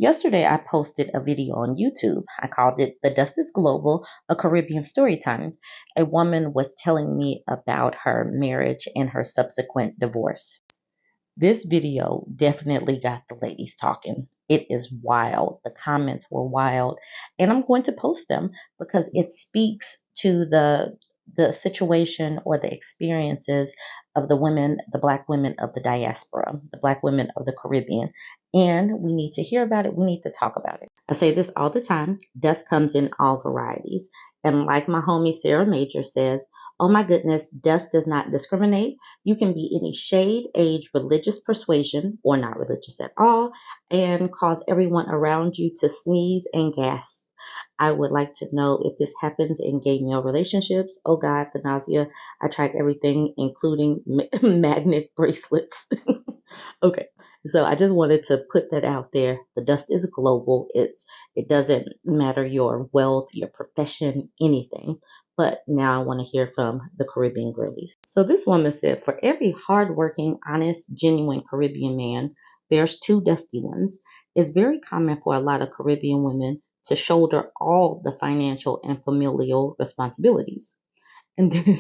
Yesterday, I posted a video on YouTube. I called it The Dust is Global, a Caribbean Storytime. A woman was telling me about her marriage and her subsequent divorce. This video definitely got the ladies talking. It is wild. The comments were wild, and I'm going to post them because it speaks to the situation or the experiences of the women, the black women of the diaspora, the black women of the Caribbean. And we need to hear about it. We need to talk about it. I say this all the time. Dust comes in all varieties. And like my homie Sarah Major says, oh my goodness, dust does not discriminate. You can be any shade, age, religious persuasion, or not religious at all, and cause everyone around you to sneeze and gasp. I would like to know if this happens in gay male relationships. Oh God, the nausea. I tried everything, including magnet bracelets. Okay, so I just wanted to put that out there. The dust is global. It doesn't matter your wealth, your profession, anything. But now I want to hear from the Caribbean girlies. So this woman said, for every hardworking, honest, genuine Caribbean man, there's two dusty ones. It's very common for a lot of Caribbean women to shoulder all the financial and familial responsibilities. And then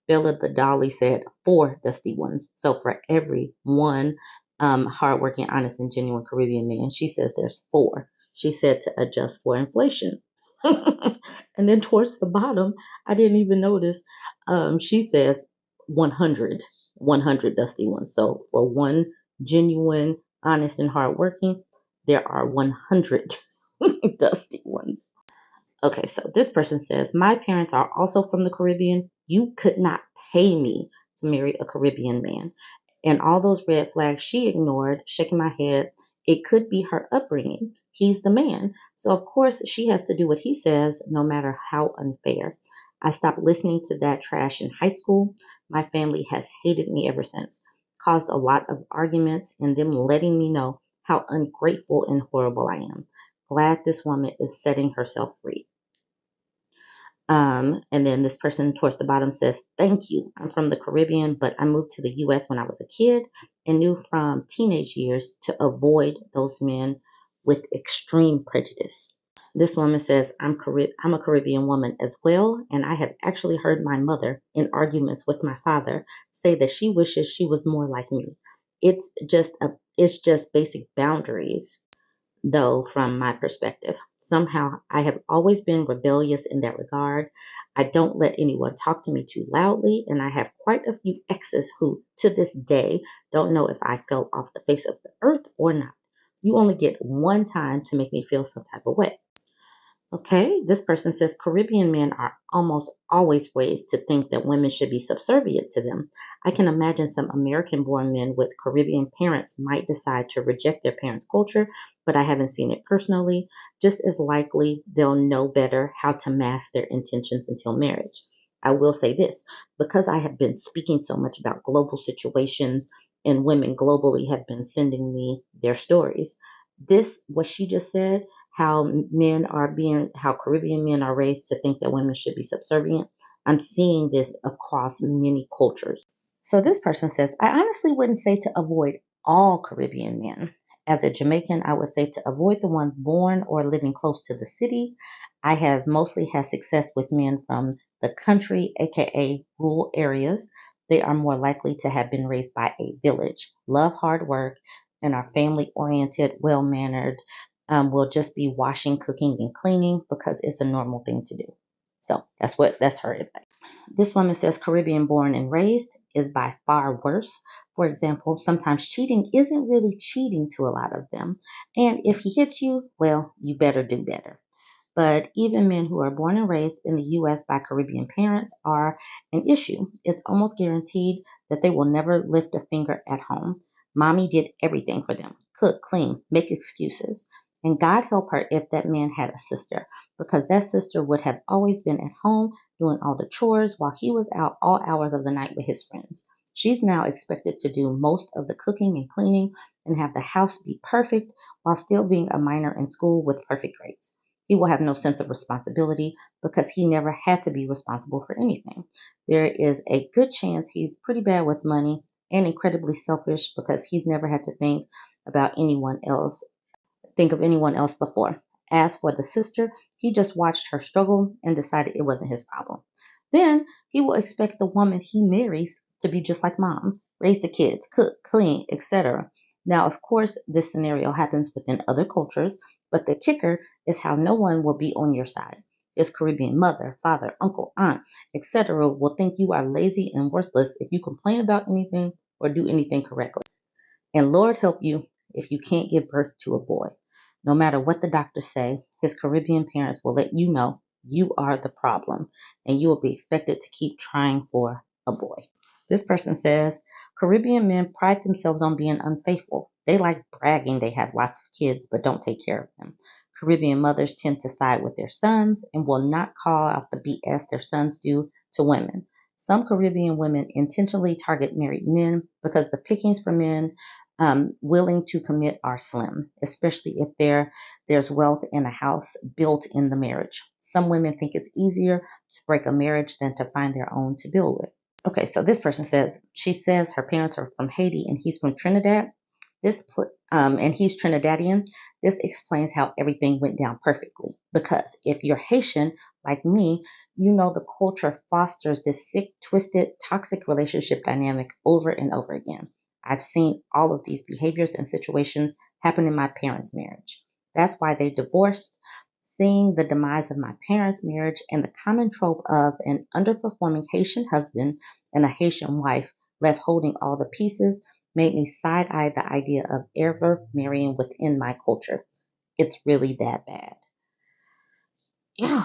Bella the Dolly said, four dusty ones. So for every one hardworking, honest, and genuine Caribbean man, she says there's four. She said to adjust for inflation. And then towards the bottom, I didn't even notice, she says 100, 100 dusty ones. So for one genuine, honest, and hardworking, there are 100 dusty ones. Okay, so this person says, my parents are also from the Caribbean. You could not pay me to marry a Caribbean man. And all those red flags she ignored, shaking my head, it could be her upbringing. He's the man. So, of course, she has to do what he says, no matter how unfair. I stopped listening to that trash in high school. My family has hated me ever since, caused a lot of arguments, and them letting me know how ungrateful and horrible I am. Glad this woman is setting herself free. And then this person towards the bottom says, thank you. I'm from the Caribbean, but I moved to the US when I was a kid and knew from teenage years to avoid those men with extreme prejudice. This woman says, I'm a Caribbean woman as well, and I have actually heard my mother in arguments with my father say that she wishes she was more like me. It's just basic boundaries though, from my perspective. Somehow I have always been rebellious in that regard. I don't let anyone talk to me too loudly, and I have quite a few exes who, to this day, don't know if I fell off the face of the earth or not. You only get one time to make me feel some type of way. Okay, this person says Caribbean men are almost always raised to think that women should be subservient to them. I can imagine some American born men with Caribbean parents might decide to reject their parents' culture, but I haven't seen it personally. Just as likely, they'll know better how to mask their intentions until marriage. I will say this because I have been speaking so much about global situations and women globally have been sending me their stories. This, what she just said, how Caribbean men are raised to think that women should be subservient. I'm seeing this across many cultures. So this person says, I honestly wouldn't say to avoid all Caribbean men. As a Jamaican, I would say to avoid the ones born or living close to the city. I have mostly had success with men from the country, aka rural areas. They are more likely to have been raised by a village, love hard work, and are family oriented, well mannered, will just be washing, cooking, and cleaning because it's a normal thing to do. So that's her advice. This woman says Caribbean born and raised is by far worse. For example, sometimes cheating isn't really cheating to a lot of them. And if he hits you, well, you better do better. But even men who are born and raised in the U.S. by Caribbean parents are an issue. It's almost guaranteed that they will never lift a finger at home. Mommy did everything for them: cook, clean, make excuses. And God help her if that man had a sister, because that sister would have always been at home doing all the chores while he was out all hours of the night with his friends. She's now expected to do most of the cooking and cleaning and have the house be perfect while still being a minor in school with perfect grades. He will have no sense of responsibility because he never had to be responsible for anything. There is a good chance he's pretty bad with money and incredibly selfish because he's never had to think about anyone else think of anyone else before. As for the sister, he just watched her struggle and decided it wasn't his problem. Then he will expect the woman he marries to be just like mom, raise the kids, cook, clean, etc. Now, of course, this scenario happens within other cultures, but the kicker is how no one will be on your side. His Caribbean mother, father, uncle, aunt, etc. will think you are lazy and worthless if you complain about anything or do anything correctly. And Lord help you if you can't give birth to a boy. No matter what the doctors say, his Caribbean parents will let you know you are the problem and you will be expected to keep trying for a boy. This person says Caribbean men pride themselves on being unfaithful. They like bragging they have lots of kids but don't take care of them. Caribbean mothers tend to side with their sons and will not call out the BS their sons do to women. Some Caribbean women intentionally target married men because the pickings for men willing to commit are slim, especially if there's wealth in a house built in the marriage. Some women think it's easier to break a marriage than to find their own to build with. Okay, so this person says she says her parents are from Haiti and he's from Trinidad. And he's Trinidadian. This explains how everything went down perfectly. Because if you're Haitian like me, you know the culture fosters this sick, twisted, toxic relationship dynamic over and over again. I've seen all of these behaviors and situations happen in my parents' marriage. That's why they divorced. Seeing the demise of my parents' marriage and the common trope of an underperforming Haitian husband and a Haitian wife left holding all the pieces made me side-eye the idea of ever marrying within my culture. It's really that bad. Yeah,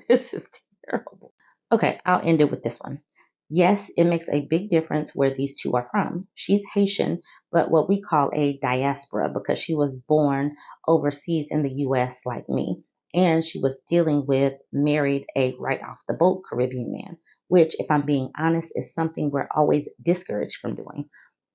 this is terrible. Okay, I'll end it with this one. Yes, it makes a big difference where these two are from. She's Haitian, but what we call a diaspora because she was born overseas in the US like me. And she was dealing with married a right off the boat Caribbean man, which, if I'm being honest, is something we're always discouraged from doing.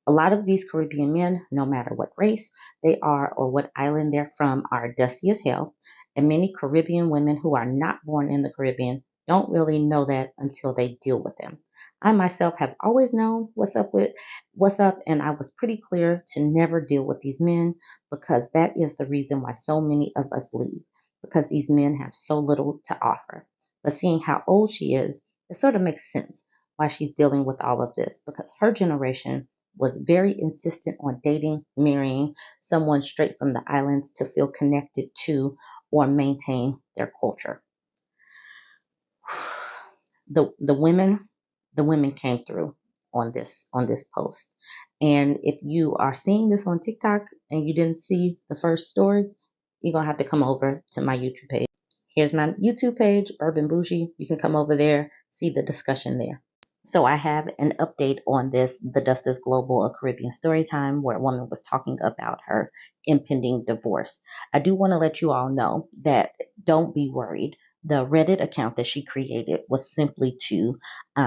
A lot of these Caribbean men, no matter what race they are or what island they're from, are dusty as hell. And many Caribbean women who are not born in the Caribbean don't really know that until they deal with them. I myself have always known what's up, and I was pretty clear to never deal with these men because that is the reason why so many of us leave, because these men have so little to offer. But seeing how old she is, it sort of makes sense why she's dealing with all of this because her generation was very insistent on dating, marrying someone straight from the islands to feel connected to or maintain their culture. The women came through on this post. And if you are seeing this on TikTok and you didn't see the first story, you're gonna have to come over to my YouTube page. Here's my YouTube page, BurbNBougie. You can come over there, see the discussion there. So I have an update on this, The Dust is Global, a Caribbean story time, where a woman was talking about her impending divorce. I do want to let you all know that don't be worried. The Reddit account that she created was simply to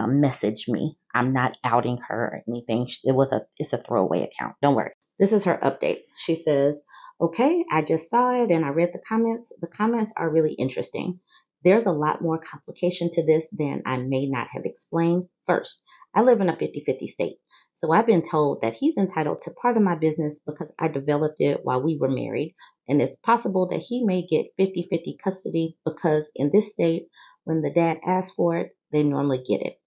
message me. I'm not outing her or anything. It's a throwaway account. Don't worry. This is her update. She says, okay, I just saw it and I read the comments. The comments are really interesting. There's a lot more complication to this than I may not have explained. First, I live in a 50-50 state, so I've been told that he's entitled to part of my business because I developed it while we were married, and it's possible that he may get 50-50 custody because in this state, when the dad asks for it, they normally get it.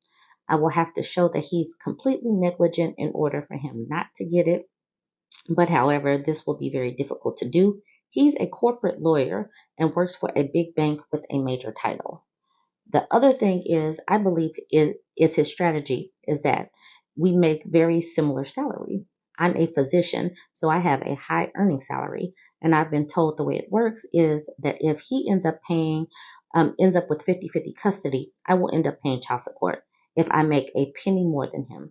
I will have to show that he's completely negligent in order for him not to get it, but however, this will be very difficult to do. He's a corporate lawyer and works for a big bank with a major title. The other thing is, I believe is his strategy is that we make very similar salary. I'm a physician, so I have a high earning salary, and I've been told the way it works is that if he ends up with 50-50 custody, I will end up paying child support if I make a penny more than him.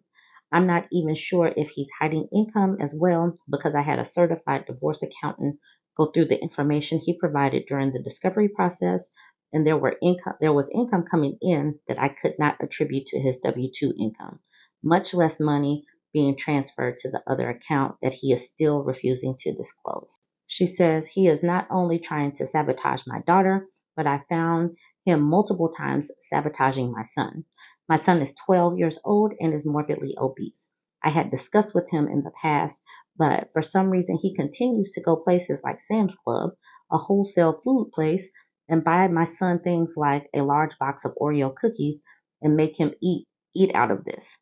I'm not even sure if he's hiding income as well because I had a certified divorce accountant go through the information he provided during the discovery process, and there was income coming in that I could not attribute to his W-2 income, much less money being transferred to the other account that he is still refusing to disclose. She says he is not only trying to sabotage my daughter, but I found him multiple times sabotaging my son. My son is 12 years old and is morbidly obese. I had discussed with him in the past, but for some reason he continues to go places like Sam's Club, a wholesale food place, and buy my son things like a large box of Oreo cookies and make him eat out of this.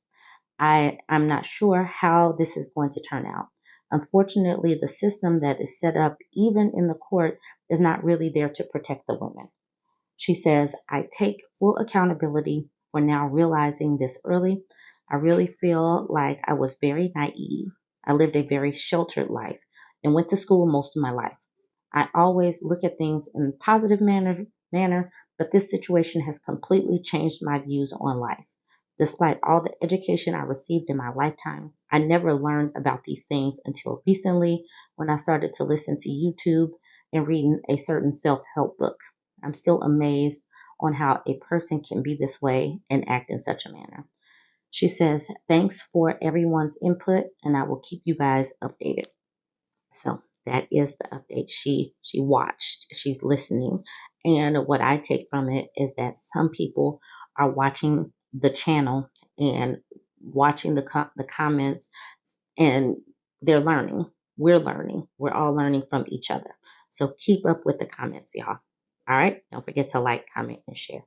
I'm not sure how this is going to turn out. Unfortunately, the system that is set up, even in the court, is not really there to protect the women. She says, I take full accountability for now realizing this early. I really feel like I was very naive. I lived a very sheltered life and went to school most of my life. I always look at things in a positive manner, but this situation has completely changed my views on life. Despite all the education I received in my lifetime, I never learned about these things until recently when I started to listen to YouTube and reading a certain self-help book. I'm still amazed on how a person can be this way and act in such a manner. She says, thanks for everyone's input, and I will keep you guys updated. So that is the update she watched. She's listening. And what I take from it is that some people are watching the channel and watching the comments, and they're learning. We're learning. We're all learning from each other. So keep up with the comments, y'all. All right. Don't forget to like, comment, and share.